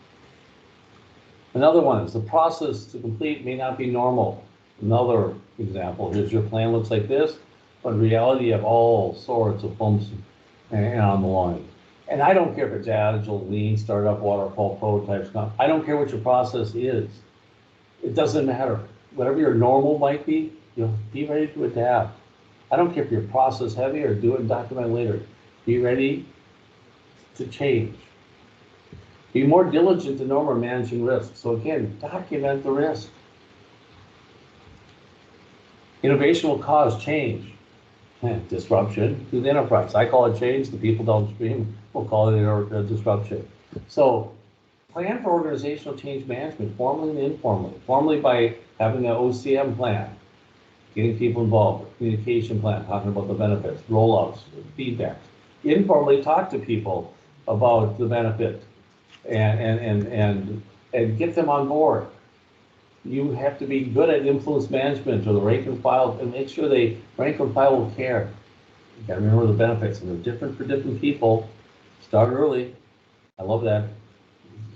Another one is the process to complete may not be normal. Another example, here's your plan looks like this, but in reality you have all sorts of bumps and on the line. And I don't care if it's agile, lean, startup, waterfall, prototypes, I don't care what your process is. It doesn't matter. Whatever your normal might be, be ready to adapt. I don't care if you're process heavy or do it and document later. Be ready to change. Be more diligent than normal managing risk. So again, document the risk. Innovation will cause change, disruption to the enterprise. I call it change. The people downstream will call it disruption. So plan for organizational change management, formally and informally. Formally by having an OCM plan, getting people involved, communication plan, talking about the benefits, rollouts, feedback. Informally talk to people about the benefit and get them on board. You have to be good at influence management or the rank and file and make sure they rank and file will care. You gotta remember the benefits and they're different for different people. Start early. I love that.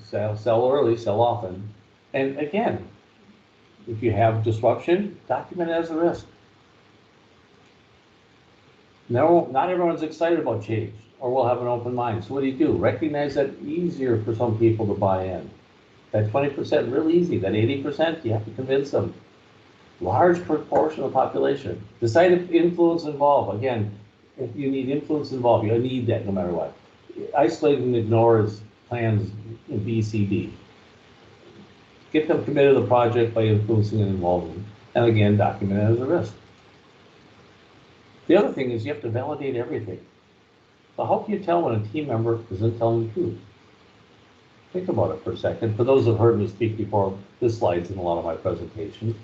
Sell early, sell often. And again, if you have disruption, document it as a risk. No, not everyone's excited about change or will have an open mind. So what do? Recognize that easier for some people to buy in. That 20% real easy, that 80%, you have to convince them. Large proportion of the population. Decide if influence involved. Again, if you need influence involved, you need that no matter what. Isolate and ignore is plans in B, C, D. Get them committed to the project by influencing and involving. And again, document it as a risk. The other thing is you have to validate everything. So how can you tell when a team member isn't telling the truth? Think about it for a second. For those who've heard me speak before, this slide's in a lot of my presentations.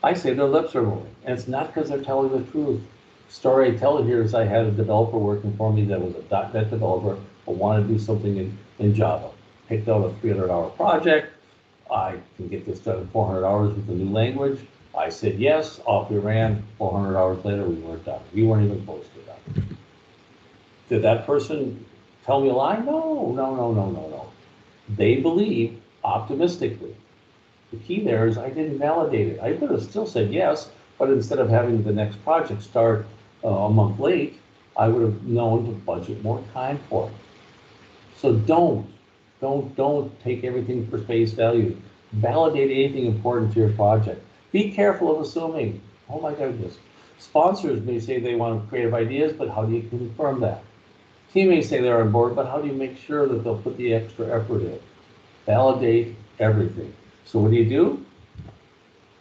I say their lips are moving, and it's not because they're telling the truth. Story I tell here is I had a developer working for me that was a .NET developer but wanted to do something in Java. Picked out a 300-hour project. I can get this done in 400 hours with the new language. I said yes, off we ran. 400 hours later, we weren't done. We weren't even close to done. Did that person tell me a lie? No. They believe optimistically. The key there is I didn't validate it. I could have still said yes, but instead of having the next project start a month late, I would have known to budget more time for it. So don't take everything for face value. Validate anything important to your project. Be careful of assuming, oh my goodness. Sponsors may say they want creative ideas, but how do you confirm that? Team may say they're on board, but how do you make sure that they'll put the extra effort in? Validate everything. So what do?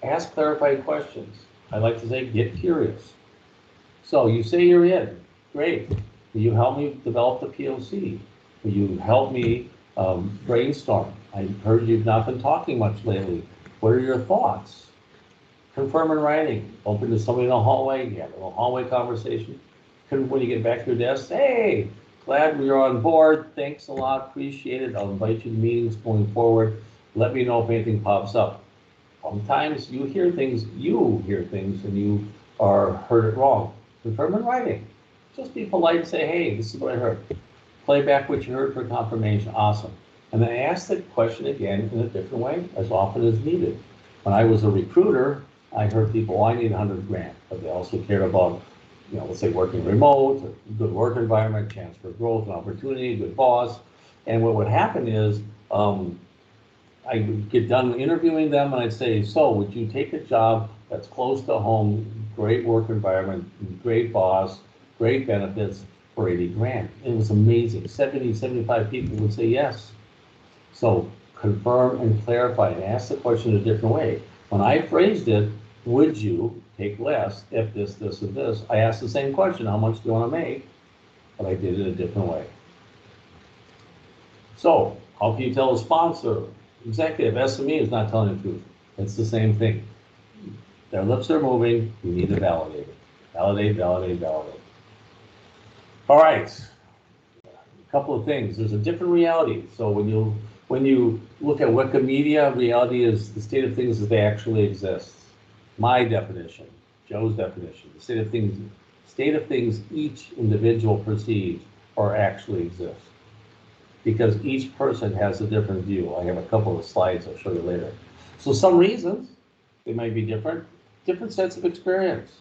Ask clarifying questions. I like to say, get curious. So you say you're in, great. Will you help me develop the POC? Will you help me brainstorm? I heard you've not been talking much lately. What are your thoughts? Confirm in writing. Open to somebody in the hallway. You have a little hallway conversation. When you get back to your desk, hey, glad you're on board. Thanks a lot. Appreciate it. I'll invite you to meetings going forward. Let me know if anything pops up. Sometimes you hear things and you heard it wrong. Confirm in writing. Just be polite and say, hey, this is what I heard. Play back what you heard for confirmation. Awesome. And then ask the question again in a different way as often as needed. When I was a recruiter, I heard people, oh, I need 100 grand, but they also cared about, let's say working remote, a good work environment, chance for growth and opportunity, good boss. And what would happen is I would get done interviewing them and I'd say, so would you take a job that's close to home, great work environment, great boss, great benefits for 80 grand? It was amazing. 70, 75 people would say yes. So confirm and clarify and ask the question a different way. When I phrased it, would you take less if this, this, and this. I asked the same question, how much do you want to make? But I did it a different way. So, how can you tell a sponsor, executive, SME is not telling the truth? It's the same thing. Their lips are moving, you need to validate it. Validate, validate, validate. All right, a couple of things. There's a different reality. So when you look at Wikimedia, reality is the state of things as they actually exist. My definition, Joe's definition, the state of things each individual perceives or actually exists. Because each person has a different view. I have a couple of slides I'll show you later. So some reasons, they might be different sets of experience.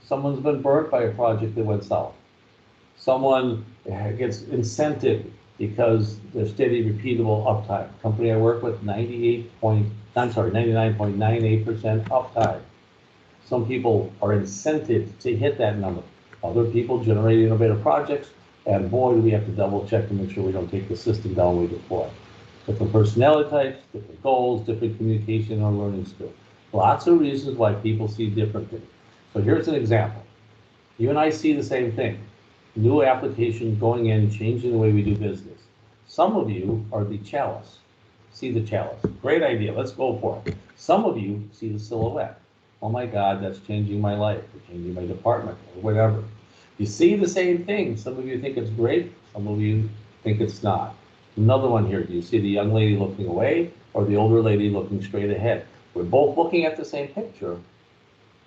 Someone's been burnt by a project that went south. Someone gets incented because they're steady, repeatable uptime. Company I work with, 99.98% uptime. Some people are incented to hit that number. Other people generate innovative projects, and boy, do we have to double check to make sure we don't take the system down we deploy. Different personality types, different goals, different communication or learning skills. Lots of reasons why people see different things. So here's an example. You and I see the same thing. New application going in, changing the way we do business. Some of you are the chalice. See the chalice. Great idea. Let's go for it. Some of you see the silhouette. Oh my God, that's changing my life, or changing my department, or whatever. You see the same thing. Some of you think it's great. Some of you think it's not. Another one here. Do you see the young lady looking away or the older lady looking straight ahead? We're both looking at the same picture,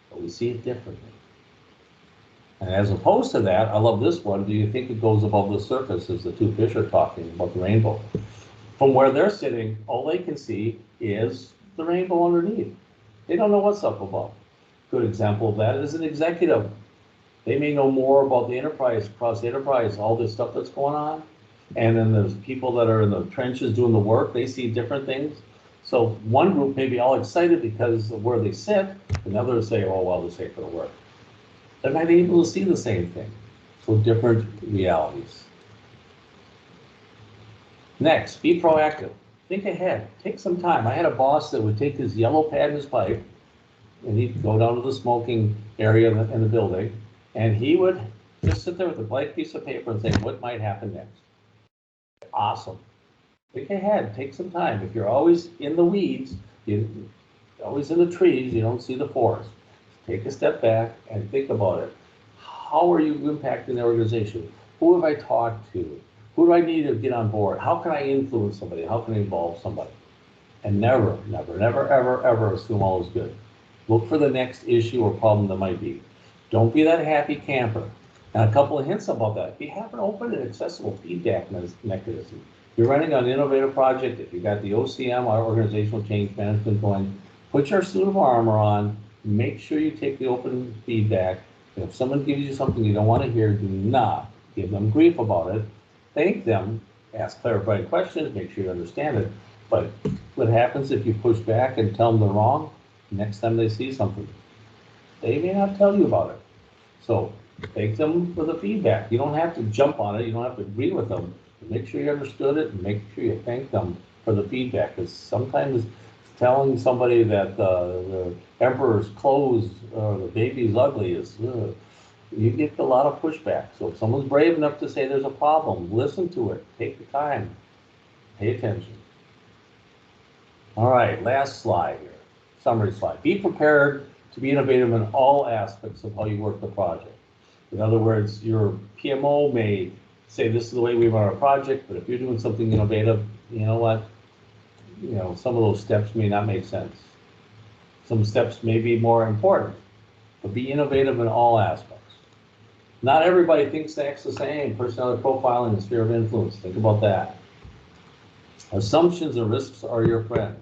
but we see it differently. And as opposed to that, I love this one. Do you think it goes above the surface as the two fish are talking about the rainbow? From where they're sitting, all they can see is the rainbow underneath. They don't know what's up above. Good example of that is an executive. They may know more about the enterprise, across the enterprise, all this stuff that's going on. And then there's people that are in the trenches doing the work. They see different things. So one group may be all excited because of where they sit, and others say, oh, well, this ain't gonna work. They're not able to see the same thing. So different realities. Next, be proactive. Think ahead. Take some time. I had a boss that would take his yellow pad and his pipe, and he'd go down to the smoking area in the building, and he would just sit there with a blank piece of paper and say, what might happen next? Awesome. Think ahead. Take some time. If you're always in the weeds, you're always in the trees, you don't see the forest. Take a step back and think about it. How are you impacting the organization? Who have I talked to? Who do I need to get on board? How can I influence somebody? How can I involve somebody? And never, never, never, ever, ever assume all is good. Look for the next issue or problem that might be. Don't be that happy camper. And a couple of hints about that. If you have an open and accessible feedback mechanism, you're running an innovative project, if you've got the OCM, or organizational change management going, put your suit of armor on, make sure you take the open feedback. And if someone gives you something you don't want to hear, do not give them grief about it. Thank them, ask clarifying questions, make sure you understand it. But what happens if you push back and tell them they're wrong? Next time they see something, they may not tell you about it. So thank them for the feedback. You don't have to jump on it. You don't have to agree with them. Make sure you understood it and make sure you thank them for the feedback. Because sometimes telling somebody that the emperor's clothes or the baby's ugly is, you get a lot of pushback. So if someone's brave enough to say there's a problem, listen to it. Take the time. Pay attention. All right, last slide here. Summary slide. Be prepared to be innovative in all aspects of how you work the project. In other words, your PMO may say this is the way we run our project, but if you're doing something innovative, you know what? You know, some of those steps may not make sense. Some steps may be more important, but be innovative in all aspects. Not everybody thinks they act the same. Personality profiling and sphere of influence. Think about that. Assumptions and risks are your friends.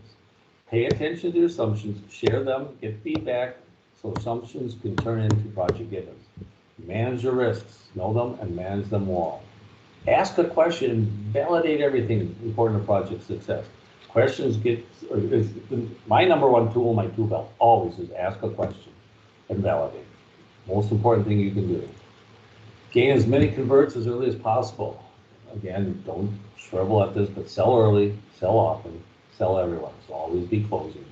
Pay attention to your assumptions, share them, get feedback, so assumptions can turn into project givens. Manage your risks, know them, and manage them well. Ask a question, validate everything important to project success. Questions is my number one tool in my tool belt, always is ask a question and validate. Most important thing you can do. Gain as many converts as early as possible. Again, don't shrivel at this, but sell early, sell often, sell everyone. So always be closing.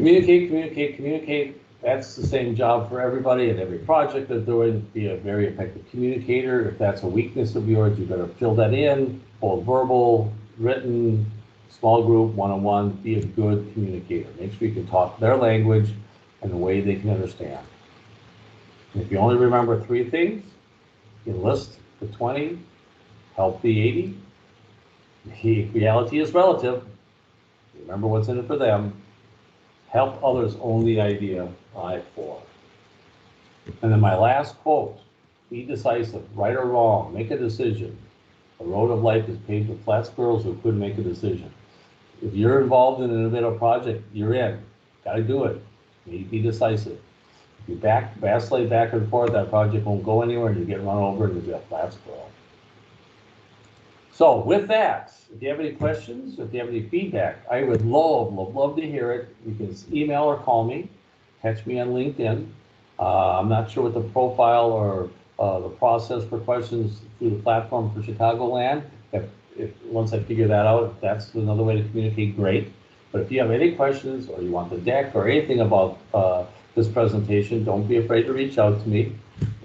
Communicate, communicate, communicate. That's the same job for everybody at every project they're doing. Be a very effective communicator. If that's a weakness of yours, you better fill that in, both verbal, written, small group, one-on-one. Be a good communicator. Make sure you can talk their language and the way they can understand. And if you only remember 3 things, enlist the 20, help the 80. Reality is relative. Remember what's in it for them. Help others own the idea, I 4. And then my last quote, be decisive, right or wrong, make a decision. The road of life is paved with flat squirrels who couldn't make a decision. If you're involved in an innovative project, you're in. Got to do it. You need to be decisive. If you vacillate back and forth, that project won't go anywhere and you get run over and you'll be a flat squirrel. So with that, if you have any questions, if you have any feedback, I would love to hear it. You can email or call me, catch me on LinkedIn. I'm not sure what the profile or the process for questions through the platform for Chicagoland. If once I figure that out, if that's another way to communicate, great. But if you have any questions or you want the deck or anything about this presentation, don't be afraid to reach out to me.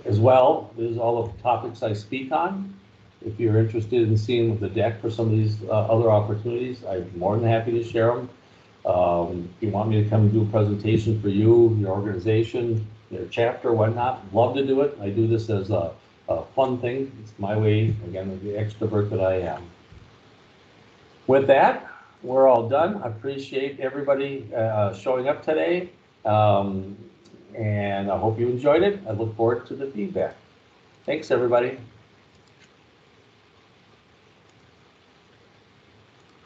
As well, there's all the topics I speak on. If you're interested in seeing the deck for some of these other opportunities, I'm more than happy to share them. If you want me to come and do a presentation for you, your organization, your chapter, whatnot, love to do it. I do this as a fun thing. It's my way, again, the extrovert that I am. With that, we're all done. I appreciate everybody showing up today. And I hope you enjoyed it. I look forward to the feedback. Thanks, everybody.